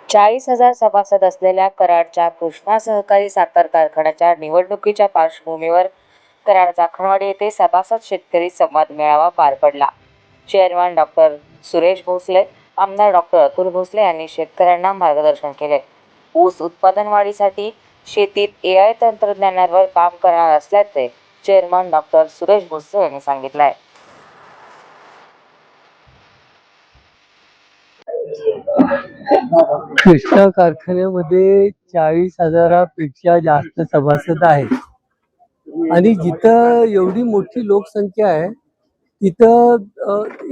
40,000 सभासद असलेल्या कराडच्या कृष्णा सहकारी साखर कारखान्याच्या निवडणुकीच्या पार्श्वभूमीवर कराड जाखणवाडी येथे सभासद शेतकरी संवाद मेळावा पार पडला. चेअरमन डॉक्टर सुरेश भोसले, आमदार डॉक्टर अतुल भोसले यांनी शेतकऱ्यांना मार्गदर्शन केले. ऊस उत्पादन वाढीसाठी शेतीत AI तंत्रज्ञानावर काम करणार असल्याचे चेअरमन डॉक्टर सुरेश भोसले यांनी सांगितले. कृष्णा कारखान्यामध्ये 40,000पेक्षा जास्त सभासद आहेत आणि जिथं एवढी मोठी लोकसंख्या आहे तिथं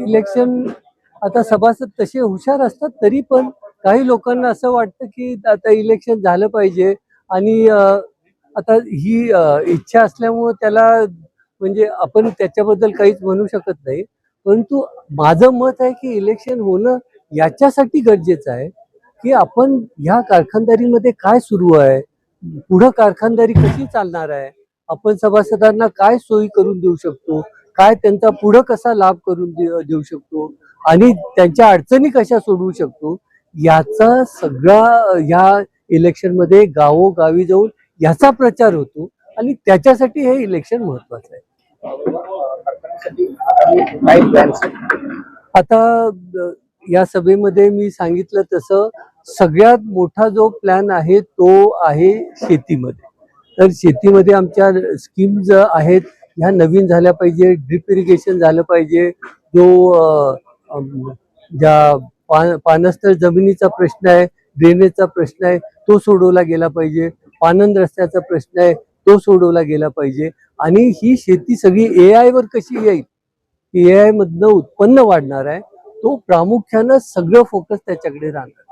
इलेक्शन, आता सभासद तसे हुशार असतात तरी पण काही लोकांना असं वाटतं की आता इलेक्शन झालं पाहिजे आणि आता ही इच्छा असल्यामुळे त्याला, म्हणजे आपण त्याच्याबद्दल काहीच म्हणू शकत नाही. परंतु माझं मत आहे की इलेक्शन होणं याच्यासाठी गरजेचं आहे की आपण ह्या कारखानदारीमध्ये काय सुरू आहे, पुढं कारखानदारी कशी चालणार आहे, आपण सभासदांना काय सोयी करून देऊ शकतो, काय त्यांचा पुढं कसा लाभ करून देऊ शकतो आणि त्यांच्या अडचणी कशा सोडवू शकतो, याचा सगळा ह्या इलेक्शन मध्ये गावोगावी जाऊन याचा प्रचार होतो आणि त्याच्यासाठी हे इलेक्शन महत्वाचं आहे. आता या सभेमध्ये मी सांगितलं तसं सगळ्यात मोठा जो प्लॅन आहे तो आहे शेतीमध्ये. तर शेतीमध्ये आमच्या स्कीम्स आहेत ह्या नवीन झाल्या पाहिजे, ड्रिप इरिगेशन झालं पाहिजे, जो ज्या पाणस्थळ जमिनीचा प्रश्न आहे, ड्रेनेजचा प्रश्न आहे तो सोडवला गेला पाहिजे, पाणंद रस्त्याचा प्रश्न आहे तो सोडवला गेला पाहिजे आणि ही शेती सगळी AI वर कशी येईल, AI मधनं उत्पन्न वाढणार आहे, तो प्रामुख्यानं सगळं फोकस त्याच्याकडे राहणार.